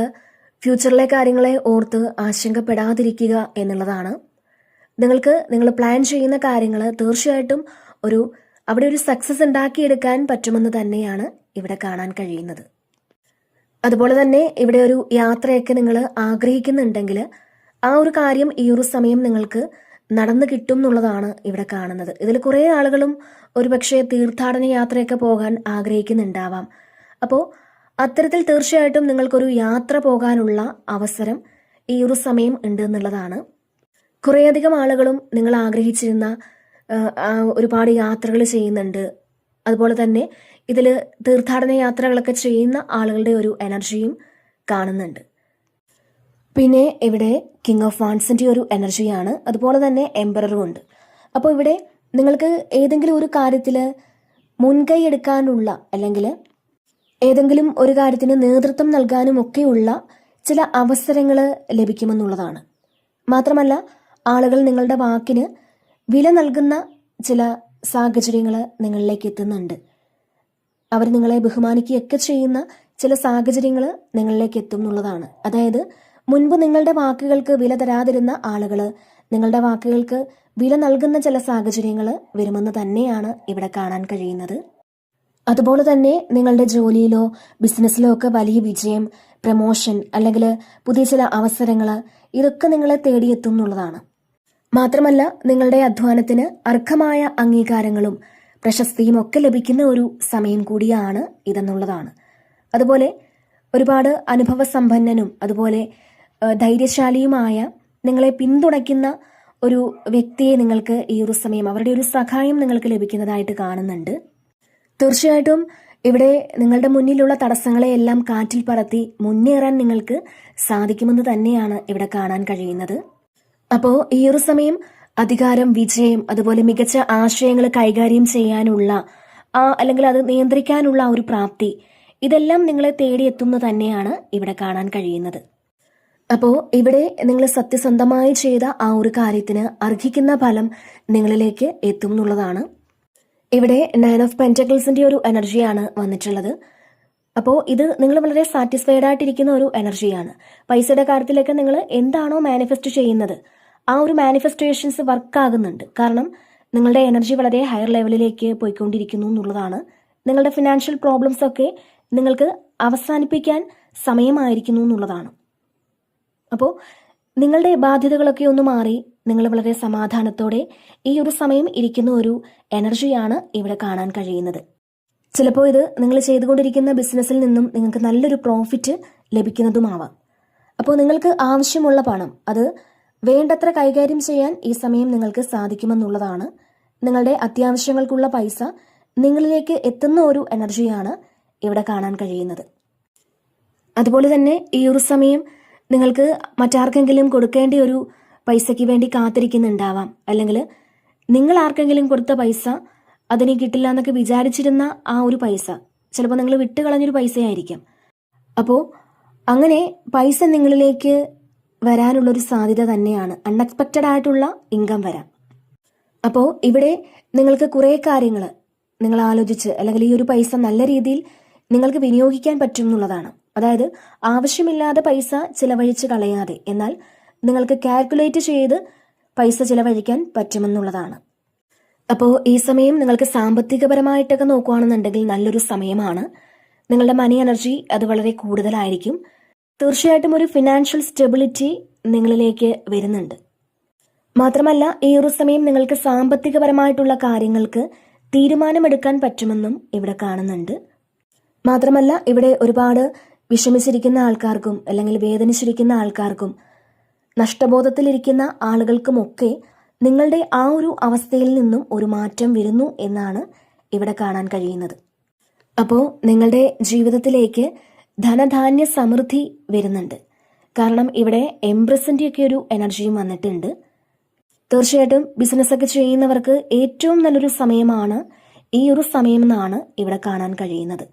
ഫ്യൂച്ചറിലെ കാര്യങ്ങളെ ഓർത്ത് ആശങ്കപ്പെടാതിരിക്കുക എന്നുള്ളതാണ്. നിങ്ങൾ പ്ലാൻ ചെയ്യുന്ന കാര്യങ്ങൾ തീർച്ചയായിട്ടും ഒരു അവിടെ ഒരു സക്സസ് ഉണ്ടാക്കിയെടുക്കാൻ പറ്റുമെന്ന് തന്നെയാണ് ഇവിടെ കാണാൻ കഴിയുന്നത്. അതുപോലെ തന്നെ ഇവിടെ ഒരു യാത്രയൊക്കെ നിങ്ങൾ ആഗ്രഹിക്കുന്നുണ്ടെങ്കിൽ ആ ഒരു കാര്യം ഈ ഒരു സമയം നിങ്ങൾക്ക് നടന്നു കിട്ടും എന്നുള്ളതാണ് ഇവിടെ കാണുന്നത്. ഇതിൽ കുറേ ആളുകളും ഒരുപക്ഷെ തീർത്ഥാടന യാത്രയൊക്കെ പോകാൻ ആഗ്രഹിക്കുന്നുണ്ടാവാം. അപ്പോൾ അത്തരത്തിൽ തീർച്ചയായിട്ടും നിങ്ങൾക്കൊരു യാത്ര പോകാനുള്ള അവസരം ഈ ഒരു സമയം ഉണ്ട് എന്നുള്ളതാണ്. കുറേയധികം ആളുകളും നിങ്ങൾ ആഗ്രഹിച്ചിരുന്ന ഒരുപാട് യാത്രകൾ ചെയ്യുന്നുണ്ട്. അതുപോലെ തന്നെ ഇതിൽ തീർത്ഥാടന യാത്രകളൊക്കെ ചെയ്യുന്ന ആളുകളുടെ ഒരു എനർജിയും കാണുന്നുണ്ട്. പിന്നെ ഇവിടെ കിങ് ഓഫ് വാൻസിൻ്റെ ഒരു എനർജിയാണ്, അതുപോലെ തന്നെ എംപററും ഉണ്ട്. അപ്പോൾ ഇവിടെ നിങ്ങൾക്ക് ഏതെങ്കിലും ഒരു കാര്യത്തിൽ മുൻകൈ എടുക്കാനുള്ള അല്ലെങ്കിൽ ഏതെങ്കിലും ഒരു കാര്യത്തിന് നേതൃത്വം നൽകാനും ഒക്കെയുള്ള ചില അവസരങ്ങൾ ലഭിക്കുമെന്നുള്ളതാണ്. മാത്രമല്ല ആളുകൾ നിങ്ങളുടെ വാക്കിന് വില നൽകുന്ന ചില സാഹചര്യങ്ങൾ നിങ്ങളിലേക്ക് എത്തുന്നുണ്ട്. അവർ നിങ്ങളെ ബഹുമാനിക്കുകയൊക്കെ ചെയ്യുന്ന ചില സാഹചര്യങ്ങൾ നിങ്ങളിലേക്ക് എത്തും എന്നുള്ളതാണ്. അതായത് മുൻപ് നിങ്ങളുടെ വാക്കുകൾക്ക് വില തരാതിരുന്ന ആളുകൾ നിങ്ങളുടെ വാക്കുകൾക്ക് വില നൽകുന്ന ചില സാഹചര്യങ്ങൾ വരുമെന്ന് തന്നെയാണ് ഇവിടെ കാണാൻ കഴിയുന്നത്. അതുപോലെ തന്നെ നിങ്ങളുടെ ജോലിയിലോ ബിസിനസ്സിലോ ഒക്കെ വലിയ വിജയം, പ്രമോഷൻ അല്ലെങ്കിൽ പുതിയ ചില അവസരങ്ങൾ ഇതൊക്കെ നിങ്ങളെ തേടിയെത്തും എന്നുള്ളതാണ്. മാത്രമല്ല നിങ്ങളുടെ അധ്വാനത്തിന് അർഹമായ അംഗീകാരങ്ങളും പ്രശസ്തിയും ഒക്കെ ലഭിക്കുന്ന ഒരു സമയം കൂടിയാണ് ഇതെന്നുള്ളതാണ്. അതുപോലെ ഒരുപാട് അനുഭവസമ്പന്നനും അതുപോലെ ധൈര്യശാലിയുമായ നിങ്ങളെ പിന്തുണയ്ക്കുന്ന ഒരു വ്യക്തിയെ നിങ്ങൾക്ക് ഈ ഒരു സമയം അവരുടെ ഒരു സഹായം നിങ്ങൾക്ക് ലഭിക്കുന്നതായിട്ട് കാണുന്നുണ്ട്. തീർച്ചയായിട്ടും ഇവിടെ നിങ്ങളുടെ മുന്നിലുള്ള തടസ്സങ്ങളെയെല്ലാം കാറ്റിൽ പറത്തി മുന്നേറാൻ നിങ്ങൾക്ക് സാധിക്കുമെന്ന് തന്നെയാണ് ഇവിടെ കാണാൻ കഴിയുന്നത്. അപ്പോൾ ഈ ഒരു സമയം അധികാരം, വിജയം, അതുപോലെ മികച്ച ആശയങ്ങൾ കൈകാര്യം ചെയ്യാനുള്ള അല്ലെങ്കിൽ അത് നിയന്ത്രിക്കാനുള്ള ഒരു പ്രാപ്തി, ഇതെല്ലാം നിങ്ങളെ തേടിയെത്തുന്നു തന്നെയാണ് ഇവിടെ കാണാൻ കഴിയുന്നത്. അപ്പോൾ ഇവിടെ നിങ്ങൾ സത്യസന്ധമായി ചെയ്ത ആ ഒരു കാര്യത്തിന് അർഹിക്കുന്ന ഫലം നിങ്ങളിലേക്ക് എത്തും എന്നുള്ളതാണ്. ഇവിടെ 9 ഓഫ് പെന്റക്കിൾസിന്റെ ഒരു എനർജിയാണ് വന്നിട്ടുള്ളത്. അപ്പോൾ ഇത് നിങ്ങൾ വളരെ സാറ്റിസ്ഫൈഡ് ആയിട്ടിരിക്കുന്ന ഒരു എനർജിയാണ്. പൈസയുടെ കാര്യത്തിലൊക്കെ നിങ്ങൾ എന്താണോ മാനിഫെസ്റ്റ് ചെയ്യുന്നത് ആ ഒരു മാനിഫെസ്റ്റേഷൻസ് വർക്കാകുന്നുണ്ട്. കാരണം നിങ്ങളുടെ എനർജി വളരെ ഹയർ ലെവലിലേക്ക് പോയിക്കൊണ്ടിരിക്കുന്നു എന്നുള്ളതാണ്. നിങ്ങളുടെ ഫിനാൻഷ്യൽ പ്രോബ്ലംസ് ഒക്കെ നിങ്ങൾക്ക് അവസാനിപ്പിക്കാൻ സമയമായിരിക്കുന്നു എന്നുള്ളതാണ്. അപ്പോൾ നിങ്ങളുടെ ബാധ്യതകളൊക്കെ ഒന്ന് മാറി നിങ്ങൾ വളരെ സമാധാനത്തോടെ ഈ ഒരു സമയം ഇരിക്കുന്ന ഒരു എനർജിയാണ് ഇവിടെ കാണാൻ കഴിയുന്നത്. ചിലപ്പോൾ ഇത് നിങ്ങൾ ചെയ്തുകൊണ്ടിരിക്കുന്ന ബിസിനസ്സിൽ നിന്നും നിങ്ങൾക്ക് നല്ലൊരു പ്രോഫിറ്റ് ലഭിക്കുന്നതുമാവാം. അപ്പോൾ നിങ്ങൾക്ക് ആവശ്യമുള്ള പണം അത് വേണ്ടത്ര കൈകാര്യം ചെയ്യാൻ ഈ സമയം നിങ്ങൾക്ക് സാധിക്കുമെന്നുള്ളതാണ്. നിങ്ങളുടെ അത്യാവശ്യങ്ങൾക്കുള്ള പൈസ നിങ്ങളിലേക്ക് എത്തുന്ന ഒരു എനർജിയാണ് ഇവിടെ കാണാൻ കഴിയുന്നത്. അതുപോലെ തന്നെ ഈ ഒരു സമയം നിങ്ങൾക്ക് മറ്റാർക്കെങ്കിലും കൊടുക്കേണ്ട ഒരു പൈസയ്ക്ക് വേണ്ടി കാത്തിരിക്കുന്നുണ്ടാവാം. അല്ലെങ്കിൽ നിങ്ങൾ ആർക്കെങ്കിലും കൊടുത്ത പൈസ അതിന് കിട്ടില്ല എന്നൊക്കെ വിചാരിച്ചിരുന്ന ആ ഒരു പൈസ ചിലപ്പോൾ നിങ്ങൾ വിട്ടുകളഞ്ഞൊരു പൈസയായിരിക്കാം. അപ്പോൾ അങ്ങനെ പൈസ നിങ്ങളിലേക്ക് വരാനുള്ളൊരു സാധ്യത തന്നെയാണ്. അൺഎക്സ്പെക്റ്റഡ് ആയിട്ടുള്ള ഇൻകം വരാം. അപ്പോൾ ഇവിടെ നിങ്ങൾക്ക് കുറേ കാര്യങ്ങൾ നിങ്ങൾ ആലോചിച്ച് അല്ലെങ്കിൽ ഈ ഒരു പൈസ നല്ല രീതിയിൽ നിങ്ങൾക്ക് വിനിയോഗിക്കാൻ പറ്റും എന്നുള്ളതാണ്. അതായത് ആവശ്യമില്ലാതെ പൈസ ചിലവഴിച്ച് കളയാതെ എന്നാൽ നിങ്ങൾക്ക് കാൽക്കുലേറ്റ് ചെയ്ത് പൈസ ചിലവഴിക്കാൻ പറ്റുമെന്നുള്ളതാണ്. അപ്പോൾ ഈ സമയം നിങ്ങൾക്ക് സാമ്പത്തികപരമായിട്ടൊക്കെ നോക്കുകയാണെന്നുണ്ടെങ്കിൽ നല്ലൊരു സമയമാണ്. നിങ്ങളുടെ മണി എനർജി അത് വളരെ കൂടുതലായിരിക്കും. തീർച്ചയായിട്ടും ഒരു ഫിനാൻഷ്യൽ സ്റ്റെബിലിറ്റി നിങ്ങളിലേക്ക് വരുന്നുണ്ട്. മാത്രമല്ല ഈ ഒരു സമയം നിങ്ങൾക്ക് സാമ്പത്തികപരമായിട്ടുള്ള കാര്യങ്ങൾക്ക് തീരുമാനമെടുക്കാൻ പറ്റുമെന്നും ഇവിടെ കാണുന്നുണ്ട്. മാത്രമല്ല ഇവിടെ ഒരുപാട് വിഷമിച്ചിരിക്കുന്ന ആൾക്കാർക്കും അല്ലെങ്കിൽ വേദനിച്ചിരിക്കുന്ന ആൾക്കാർക്കും നഷ്ടബോധത്തിലിരിക്കുന്ന ആളുകൾക്കുമൊക്കെ നിങ്ങളുടെ ആ ഒരു അവസ്ഥയിൽ നിന്നും ഒരു മാറ്റം വരുന്നു എന്നാണ് ഇവിടെ കാണാൻ കഴിയുന്നത്. അപ്പോൾ നിങ്ങളുടെ ജീവിതത്തിലേക്ക് ധനധാന്യ സമൃദ്ധി വരുന്നുണ്ട്. കാരണം ഇവിടെ എംപ്രസിന്റെ ഒക്കെ ഒരു എനർജിയും വന്നിട്ടുണ്ട്. തീർച്ചയായിട്ടും ബിസിനസ്സൊക്കെ ചെയ്യുന്നവർക്ക് ഏറ്റവും നല്ലൊരു സമയമാണ് ഈ ഒരു സമയം എന്നാണ് ഇവിടെ കാണാൻ കഴിയുന്നത്.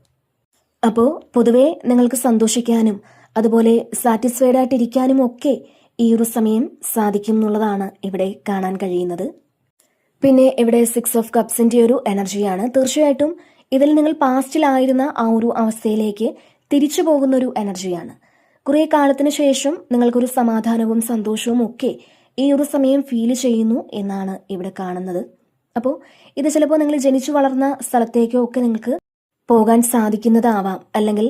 അപ്പോൾ പൊതുവെ നിങ്ങൾക്ക് സന്തോഷിക്കാനും അതുപോലെ സാറ്റിസ്ഫൈഡ് ആയിട്ടിരിക്കാനും ഒക്കെ ഈ ഒരു സമയം സാധിക്കും എന്നുള്ളതാണ് ഇവിടെ കാണാൻ കഴിയുന്നത്. പിന്നെ ഇവിടെ 6 ഓഫ് കപ്സിന്റെ ഒരു എനർജിയാണ്. തീർച്ചയായിട്ടും ഇതിൽ നിങ്ങൾ പാസ്റ്റിലായിരുന്ന ആ ഒരു അവസ്ഥയിലേക്ക് തിരിച്ചു പോകുന്ന ഒരു എനർജിയാണ്. കുറേ കാലത്തിന് ശേഷം നിങ്ങൾക്കൊരു സമാധാനവും സന്തോഷവും ഒക്കെ ഈ ഒരു സമയം ഫീൽ ചെയ്യുന്നു എന്നാണ് ഇവിടെ കാണുന്നത്. അപ്പോൾ ഇത് ചിലപ്പോൾ നിങ്ങൾ ജനിച്ചു വളർന്ന സ്ഥലത്തേക്കോ ഒക്കെ നിങ്ങൾക്ക് പോകാൻ സാധിക്കുന്നതാവാം, അല്ലെങ്കിൽ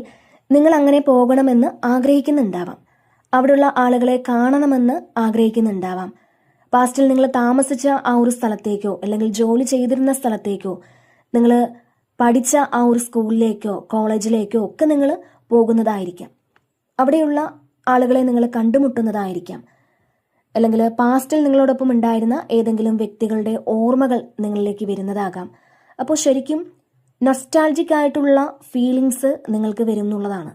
നിങ്ങൾ അങ്ങനെ പോകണമെന്ന് ആഗ്രഹിക്കുന്നുണ്ടാവാം. അവിടെയുള്ള ആളുകളെ കാണണമെന്ന് ആഗ്രഹിക്കുന്നുണ്ടാവാം. പാസ്റ്റിൽ നിങ്ങൾ താമസിച്ച ആ ഒരു സ്ഥലത്തേക്കോ അല്ലെങ്കിൽ ജോലി ചെയ്തിരുന്ന സ്ഥലത്തേക്കോ നിങ്ങൾ പഠിച്ച ആ ഒരു സ്കൂളിലേക്കോ കോളേജിലേക്കോ ഒക്കെ നിങ്ങൾ പോകുന്നതായിരിക്കാം. അവിടെയുള്ള ആളുകളെ നിങ്ങൾ കണ്ടുമുട്ടുന്നതായിരിക്കാം. അല്ലെങ്കിൽ പാസ്റ്റിൽ നിങ്ങളോടൊപ്പം ഉണ്ടായിരുന്ന ഏതെങ്കിലും വ്യക്തികളുടെ ഓർമ്മകൾ നിങ്ങളിലേക്ക് വരുന്നതാകാം. അപ്പോൾ ശരിക്കും നൊസ്റ്റാൾജിക് ആയിട്ടുള്ള ഫീലിങ്സ് നിങ്ങൾക്ക് വരും എന്നുള്ളതാണ്.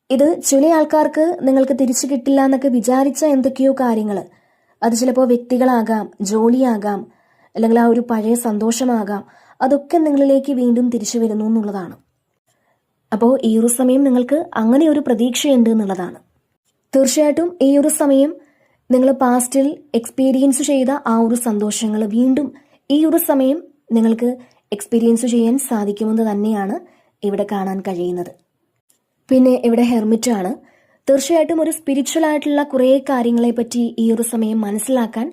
ഇത് ചില ആൾക്കാർക്ക് നിങ്ങൾക്ക് തിരിച്ചു കിട്ടില്ല എന്നൊക്കെ വിചാരിച്ച എന്തൊക്കെയോ കാര്യങ്ങൾ, അത് ചിലപ്പോൾ വ്യക്തികളാകാം, ജോലിയാകാം, അല്ലെങ്കിൽ ആ ഒരു പഴയ സന്തോഷമാകാം, അതൊക്കെ നിങ്ങളിലേക്ക് വീണ്ടും തിരിച്ചു വരുന്നു എന്നുള്ളതാണ്. അപ്പോൾ ഈ ഒരു സമയം നിങ്ങൾക്ക് അങ്ങനെ ഒരു പ്രതീക്ഷയുണ്ട് എന്നുള്ളതാണ്. തീർച്ചയായിട്ടും ഈ ഒരു സമയം നിങ്ങൾ പാസ്റ്റിൽ എക്സ്പീരിയൻസ് ചെയ്ത ആ ഒരു സന്തോഷങ്ങൾ വീണ്ടും ഈ ഒരു സമയം നിങ്ങൾക്ക് എക്സ്പീരിയൻസ് ചെയ്യാൻ സാധിക്കുമെന്ന് തന്നെയാണ് ഇവിടെ കാണാൻ കഴിയുന്നത്. പിന്നെ ഇവിടെ ഹെർമിറ്റാണ്. തീർച്ചയായിട്ടും ഒരു സ്പിരിച്വൽ ആയിട്ടുള്ള കുറേ കാര്യങ്ങളെ പറ്റി ഈ ഒരു സമയം മനസ്സിലാക്കാൻ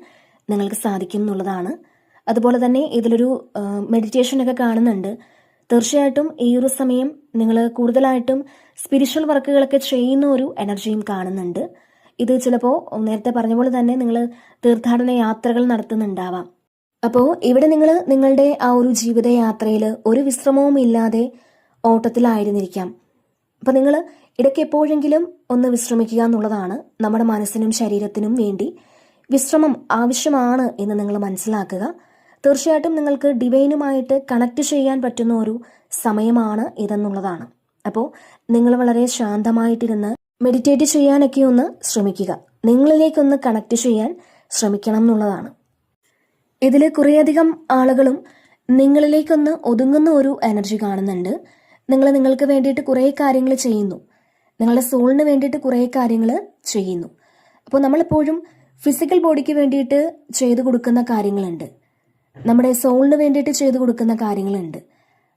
നിങ്ങൾക്ക് സാധിക്കും എന്നുള്ളതാണ്. അതുപോലെ തന്നെ ഇതിലൊരു മെഡിറ്റേഷനൊക്കെ കാണുന്നുണ്ട്. തീർച്ചയായിട്ടും ഈ ഒരു സമയം നിങ്ങൾ കൂടുതലായിട്ടും സ്പിരിച്വൽ വർക്കുകളൊക്കെ ചെയ്യുന്ന ഒരു എനർജിയും കാണുന്നുണ്ട്. ഇത് ചിലപ്പോൾ നേരത്തെ പറഞ്ഞ പോലെ തന്നെ നിങ്ങൾ തീർത്ഥാടന യാത്രകൾ നടത്തുന്നുണ്ടാവാം. അപ്പോൾ ഇവിടെ നിങ്ങൾ നിങ്ങളുടെ ആ ഒരു ജീവിതയാത്രയിൽ ഒരു വിശ്രമവും ഇല്ലാതെ ഓട്ടത്തിലായിരുന്നിരിക്കാം. അപ്പോൾ നിങ്ങൾ ഇടയ്ക്ക് എപ്പോഴെങ്കിലും ഒന്ന് വിശ്രമിക്കുക എന്നുള്ളതാണ്. നമ്മുടെ മനസ്സിനും ശരീരത്തിനും വേണ്ടി വിശ്രമം ആവശ്യമാണ് എന്ന് നിങ്ങൾ മനസ്സിലാക്കുക. തീർച്ചയായിട്ടും നിങ്ങൾക്ക് ഡിവൈനുമായിട്ട് കണക്ട് ചെയ്യാൻ പറ്റുന്ന ഒരു സമയമാണ് ഇതെന്നുള്ളതാണ്. അപ്പോൾ നിങ്ങൾ വളരെ ശാന്തമായിട്ടിരുന്ന് മെഡിറ്റേറ്റ് ചെയ്യാനൊക്കെ ഒന്ന് ശ്രമിക്കുക. നിങ്ങളിലേക്കൊന്ന് കണക്ട് ചെയ്യാൻ ശ്രമിക്കണം എന്നുള്ളതാണ്. ഇതിൽ കുറേയധികം ആളുകളും നിങ്ങളിലേക്കൊന്ന് ഒതുങ്ങുന്ന ഒരു എനർജി കാണുന്നുണ്ട്. നിങ്ങൾക്ക് വേണ്ടിയിട്ട് കുറേ കാര്യങ്ങൾ ചെയ്യുന്നു. നിങ്ങളുടെ സോളിന് വേണ്ടിയിട്ട് കുറേ കാര്യങ്ങൾ ചെയ്യുന്നു. അപ്പോൾ നമ്മളെപ്പോഴും ഫിസിക്കൽ ബോഡിക്ക് വേണ്ടിയിട്ട് ചെയ്തു കൊടുക്കുന്ന കാര്യങ്ങളുണ്ട്, നമ്മുടെ സോളിന് വേണ്ടിയിട്ട് ചെയ്തു കൊടുക്കുന്ന കാര്യങ്ങളുണ്ട്.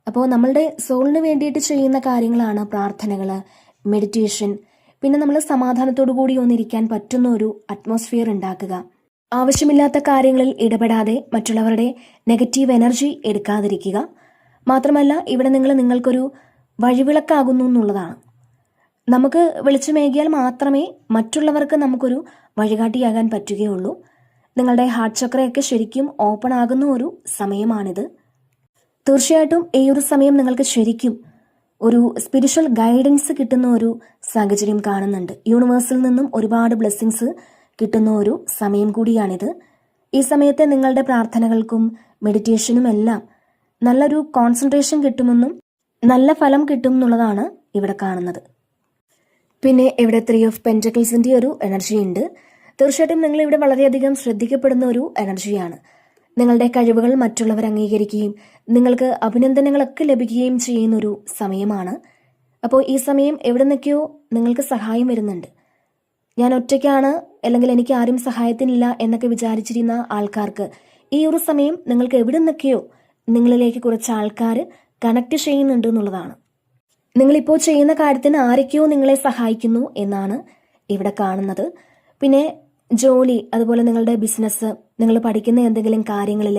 അപ്പോൾ നമ്മളുടെ സോളിന് വേണ്ടിയിട്ട് ചെയ്യുന്ന കാര്യങ്ങളാണ് പ്രാർത്ഥനകൾ, മെഡിറ്റേഷൻ. പിന്നെ നമ്മൾ സമാധാനത്തോടു കൂടി ഒന്നിരിക്കാൻ പറ്റുന്ന ഒരു അറ്റ്മോസ്ഫിയർ ഉണ്ടാക്കുക, ആവശ്യമില്ലാത്ത കാര്യങ്ങളിൽ ഇടപെടാതെ മറ്റുള്ളവരുടെ നെഗറ്റീവ് എനർജി എടുക്കാതിരിക്കുക. മാത്രമല്ല ഇവിടെ നിങ്ങൾക്കൊരു വഴിവിളക്കാകുന്നു എന്നുള്ളതാണ്. നമുക്ക് വെളിച്ചമേകിയാൽ മാത്രമേ മറ്റുള്ളവർക്ക് നമുക്കൊരു വഴികാട്ടിയാകാൻ പറ്റുകയുള്ളൂ. നിങ്ങളുടെ ഹാർട്ട് ചക്രയൊക്കെ ശരിക്കും ഓപ്പൺ ആകുന്ന ഒരു സമയമാണിത്. തീർച്ചയായിട്ടും ഈ ഒരു സമയം നിങ്ങൾക്ക് ശരിക്കും ഒരു സ്പിരിച്വൽ ഗൈഡൻസ് കിട്ടുന്ന ഒരു സാഹചര്യം കാണുന്നുണ്ട്. യൂണിവേഴ്സിൽ നിന്നും ഒരുപാട് ബ്ലെസ്സിങ്സ് കിട്ടുന്ന ഒരു സമയം കൂടിയാണിത്. ഈ സമയത്തെ നിങ്ങളുടെ പ്രാർത്ഥനകൾക്കും മെഡിറ്റേഷനും എല്ലാം നല്ലൊരു കോൺസെൻട്രേഷൻ കിട്ടുമെന്നും നല്ല ഫലം കിട്ടും എന്നുള്ളതാണ് ഇവിടെ കാണുന്നത്. പിന്നെ ഇവിടെ 3 ഓഫ് പെന്റക്കിൾസിന്റെ ഒരു എനർജി ഉണ്ട്. തീർച്ചയായിട്ടും നിങ്ങൾ ഇവിടെ വളരെയധികം ശ്രദ്ധിക്കപ്പെടുന്ന ഒരു എനർജിയാണ്. നിങ്ങളുടെ കഴിവുകൾ മറ്റുള്ളവർ അംഗീകരിക്കുകയും നിങ്ങൾക്ക് അഭിനന്ദനങ്ങളൊക്കെ ലഭിക്കുകയും ചെയ്യുന്നൊരു സമയമാണ്. അപ്പോൾ ഈ സമയം എവിടെ നിന്നൊക്കെയോ നിങ്ങൾക്ക് സഹായം വരുന്നുണ്ട്. ഞാൻ ഒറ്റയ്ക്കാണ്, അല്ലെങ്കിൽ എനിക്ക് ആരും സഹായത്തിനില്ല എന്നൊക്കെ വിചാരിച്ചിരുന്ന ആൾക്കാർക്ക് ഈ ഒരു സമയം നിങ്ങൾക്ക് എവിടെ നിന്നൊക്കെയോ നിങ്ങളിലേക്ക് കുറച്ച് ആൾക്കാർ കണക്ട് ചെയ്യുന്നുണ്ട് എന്നുള്ളതാണ്. നിങ്ങളിപ്പോൾ ചെയ്യുന്ന കാര്യത്തിന് ആരൊക്കെയോ നിങ്ങളെ സഹായിക്കുന്നു എന്നാണ് ഇവിടെ കാണുന്നത്. പിന്നെ ജോലി, അതുപോലെ നിങ്ങളുടെ ബിസിനസ്, നിങ്ങൾ പഠിക്കുന്ന എന്തെങ്കിലും കാര്യങ്ങളിൽ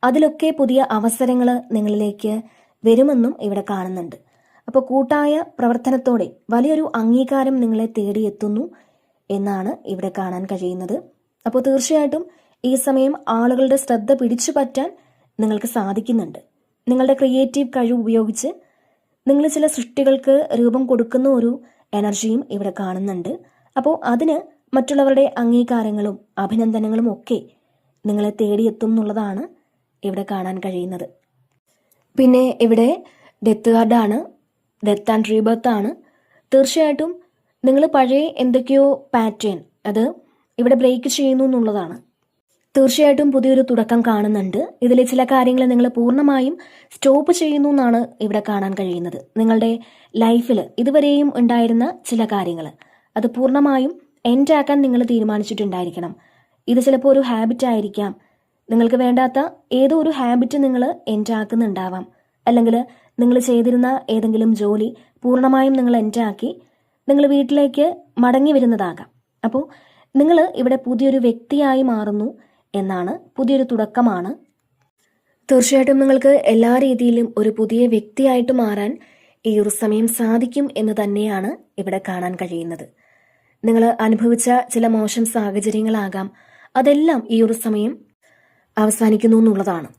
അതിലൊക്കെ പുതിയ അവസരങ്ങൾ നിങ്ങളിലേക്ക് വരുമെന്നും ഇവിടെ കാണുന്നുണ്ട്. അപ്പോൾ കൂട്ടായ പ്രവർത്തനത്തോടെ വലിയൊരു അംഗീകാരം നിങ്ങളെ തേടിയെത്തുന്നു എന്നാണ് ഇവിടെ കാണാൻ കഴിയുന്നത്. അപ്പോൾ തീർച്ചയായിട്ടും ഈ സമയം ആളുകളുടെ ശ്രദ്ധ പിടിച്ചു പറ്റാൻ നിങ്ങൾക്ക് സാധിക്കുന്നുണ്ട്. നിങ്ങളുടെ ക്രിയേറ്റീവ് കഴിവ് ഉപയോഗിച്ച് നിങ്ങൾ ചില സൃഷ്ടികൾക്ക് രൂപം കൊടുക്കുന്ന ഒരു എനർജിയും ഇവിടെ കാണുന്നുണ്ട്. അപ്പോൾ അതിന് മറ്റുള്ളവരുടെ അംഗീകാരങ്ങളും അഭിനന്ദനങ്ങളും ഒക്കെ നിങ്ങളെ തേടിയെത്തും എന്നുള്ളതാണ് ഇവിടെ കാണാൻ കഴിയുന്നത്. പിന്നെ ഇവിടെ ഡെത്ത് കാർഡാണ്, ഡെത്ത് ആൻഡ് റീബർത്ത് ആണ്. തീർച്ചയായിട്ടും നിങ്ങൾ പഴയ എന്തൊക്കെയോ പാറ്റേൺ അത് ഇവിടെ ബ്രേക്ക് ചെയ്യുന്നു എന്നുള്ളതാണ്. തീർച്ചയായിട്ടും പുതിയൊരു തുടക്കം കാണുന്നുണ്ട്. ഇതിലെ ചില കാര്യങ്ങൾ നിങ്ങൾ പൂർണ്ണമായും സ്റ്റോപ്പ് ചെയ്യുന്നു എന്നാണ് ഇവിടെ കാണാൻ കഴിയുന്നത്. നിങ്ങളുടെ ലൈഫിൽ ഇതുവരെയും ഉണ്ടായിരുന്ന ചില കാര്യങ്ങൾ അത് പൂർണ്ണമായും എൻഡ് ആക്കാൻ നിങ്ങൾ തീരുമാനിച്ചിട്ടുണ്ടായിരിക്കണം. ഇത് ചിലപ്പോൾ ഒരു ഹാബിറ്റ് ആയിരിക്കാം. നിങ്ങൾക്ക് വേണ്ടാത്ത ഏതോ ഒരു ഹാബിറ്റ് നിങ്ങൾ എൻഡ് ആക്കുന്നുണ്ടാവാം. അല്ലെങ്കിൽ നിങ്ങൾ ചെയ്തിരുന്ന ഏതെങ്കിലും ജോലി പൂർണ്ണമായും നിങ്ങൾ എൻഡ് ആക്കി നിങ്ങൾ വീട്ടിലേക്ക് മടങ്ങി വരുന്നതാകാം. അപ്പോൾ നിങ്ങൾ ഇവിടെ പുതിയൊരു വ്യക്തിയായി മാറുന്നു എന്നാണ്, പുതിയൊരു തുടക്കമാണ്. തീർച്ചയായിട്ടും നിങ്ങൾക്ക് എല്ലാ രീതിയിലും ഒരു പുതിയ വ്യക്തിയായിട്ട് മാറാൻ ഈ ഒരു സമയം സാധിക്കും എന്ന് തന്നെയാണ് ഇവിടെ കാണാൻ കഴിയുന്നത്. നിങ്ങൾ അനുഭവിച്ച ചില മോശം സാഹചര്യങ്ങളാകാം, അതെല്ലാം ഈ ഒരു സമയം അവസാനിക്കുന്നു എന്നുള്ളതാണ്.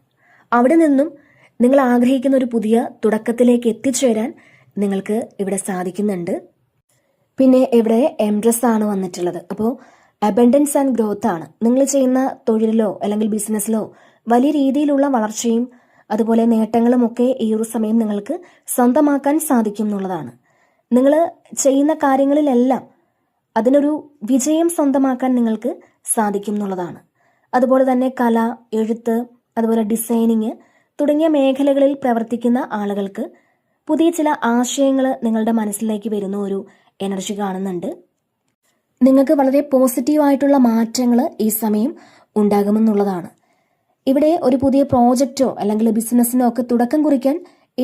അവിടെ നിന്നും നിങ്ങൾ ആഗ്രഹിക്കുന്ന ഒരു പുതിയ തുടക്കത്തിലേക്ക് എത്തിച്ചേരാൻ നിങ്ങൾക്ക് ഇവിടെ സാധിക്കുന്നുണ്ട്. പിന്നെ ഇവിടെ എംപ്രസ് ആണ് വന്നിട്ടുള്ളത്. അപ്പോൾ അബൻഡൻസ് ആൻഡ് ഗ്രോത്ത് ആണ്. നിങ്ങൾ ചെയ്യുന്ന തൊഴിലിലോ അല്ലെങ്കിൽ ബിസിനസ്സിലോ വലിയ രീതിയിലുള്ള വളർച്ചയും അതുപോലെ നേട്ടങ്ങളും ഒക്കെ ഈ ഒരു സമയം നിങ്ങൾക്ക് സ്വന്തമാക്കാൻ സാധിക്കും എന്നുള്ളതാണ്. നിങ്ങൾ ചെയ്യുന്ന കാര്യങ്ങളിലെല്ലാം അതിനൊരു വിജയം സ്വന്തമാക്കാൻ നിങ്ങൾക്ക് സാധിക്കും എന്നുള്ളതാണ്. അതുപോലെ തന്നെ കല, എഴുത്ത്, അതുപോലെ ഡിസൈനിങ് തുടങ്ങിയ മേഖലകളിൽ പ്രവർത്തിക്കുന്ന ആളുകൾക്ക് പുതിയ ചില ആശയങ്ങൾ നിങ്ങളുടെ മനസ്സിലേക്ക് വരുന്ന ഒരു എനർജി കാണുന്നുണ്ട്. നിങ്ങൾക്ക് വളരെ പോസിറ്റീവായിട്ടുള്ള മാറ്റങ്ങൾ ഈ സമയം ഉണ്ടാകുമെന്നുള്ളതാണ്. ഇവിടെ ഒരു പുതിയ പ്രോജക്റ്റോ അല്ലെങ്കിൽ ബിസിനസ്സിനോ ഒക്കെ തുടക്കം കുറിക്കാൻ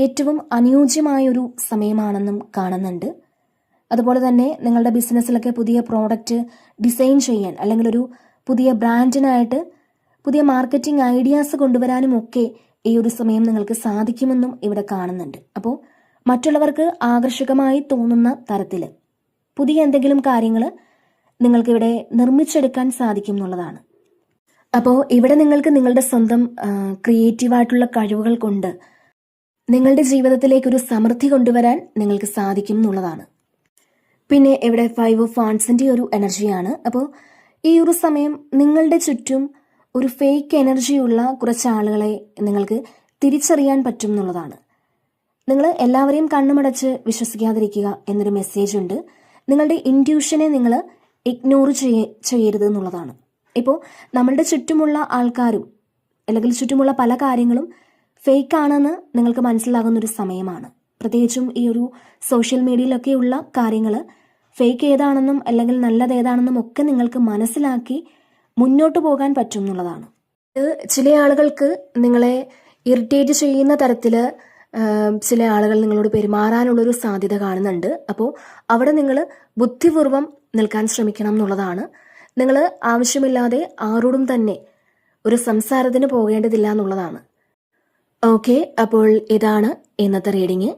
ഏറ്റവും അനുയോജ്യമായൊരു സമയമാണെന്നും കാണുന്നുണ്ട്. അതുപോലെ തന്നെ നിങ്ങളുടെ ബിസിനസ്സിലൊക്കെ പുതിയ പ്രോഡക്റ്റ് ഡിസൈൻ ചെയ്യാൻ അല്ലെങ്കിൽ ഒരു പുതിയ ബ്രാൻഡിനായിട്ട് പുതിയ മാർക്കറ്റിംഗ് ഐഡിയാസ് കൊണ്ടുവരാനും ഒക്കെ ഈ ഒരു സമയം നിങ്ങൾക്ക് സാധിക്കുമെന്നും ഇവിടെ കാണുന്നുണ്ട്. അപ്പോൾ മറ്റുള്ളവർക്ക് ആകർഷകമായി തോന്നുന്ന തരത്തിൽ പുതിയ എന്തെങ്കിലും കാര്യങ്ങൾ നിങ്ങൾക്കിവിടെ നിർമ്മിച്ചെടുക്കാൻ സാധിക്കും എന്നുള്ളതാണ്. അപ്പോൾ ഇവിടെ നിങ്ങൾക്ക് നിങ്ങളുടെ സ്വന്തം ക്രിയേറ്റീവായിട്ടുള്ള കഴിവുകൾ കൊണ്ട് നിങ്ങളുടെ ജീവിതത്തിലേക്ക് ഒരു സമൃദ്ധി കൊണ്ടുവരാൻ നിങ്ങൾക്ക് സാധിക്കും എന്നുള്ളതാണ്. പിന്നെ ഇവിടെ 5 ഓഫ് വാണ്ട്സിൻ്റെ ഒരു എനർജിയാണ്. അപ്പോൾ ഈ ഒരു സമയം നിങ്ങളുടെ ചുറ്റും ഒരു ഫേക്ക് എനർജിയുള്ള കുറച്ച് ആളുകളെ നിങ്ങൾക്ക് തിരിച്ചറിയാൻ പറ്റും എന്നുള്ളതാണ്. നിങ്ങൾ എല്ലാവരെയും കണ്ണുമടച്ച് വിശ്വസിക്കാതിരിക്കുക എന്നൊരു മെസ്സേജ് ഉണ്ട്. നിങ്ങളുടെ ഇൻറ്റ്യൂഷനെ നിങ്ങൾ ഇഗ്നോർ ചെയ്യരുത് എന്നുള്ളതാണ്. ഇപ്പോൾ നമ്മളുടെ ചുറ്റുമുള്ള ആൾക്കാരും അല്ലെങ്കിൽ ചുറ്റുമുള്ള പല കാര്യങ്ങളും ഫേക്ക് ആണെന്ന് നിങ്ങൾക്ക് മനസ്സിലാകുന്നൊരു സമയമാണ്. പ്രത്യേകിച്ചും ഈ ഒരു സോഷ്യൽ മീഡിയയിലൊക്കെയുള്ള കാര്യങ്ങൾ ഫേക്ക് ഏതാണെന്നും അല്ലെങ്കിൽ നല്ലത് ഏതാണെന്നും ഒക്കെ നിങ്ങൾക്ക് മനസ്സിലാക്കി മുന്നോട്ട് പോകാൻ പറ്റും എന്നുള്ളതാണ്. ഇത് ചില ആളുകൾക്ക് നിങ്ങളെ ഇറിറ്റേറ്റ് ചെയ്യുന്ന തരത്തിൽ ചില ആളുകൾ നിങ്ങളോട് പെരുമാറാനുള്ളൊരു സാധ്യത കാണുന്നുണ്ട്. അപ്പോൾ അവിടെ നിങ്ങൾ ബുദ്ധിപൂർവം നിൽക്കാൻ ശ്രമിക്കണം എന്നുള്ളതാണ്. നിങ്ങൾ ആവശ്യമില്ലാതെ ആരോടും തന്നെ ഒരു സംസാരത്തിന് പോകേണ്ടതില്ല എന്നുള്ളതാണ്. ഓക്കെ, അപ്പോൾ ഇതാണ് ഇന്നത്തെ റീഡിങ്.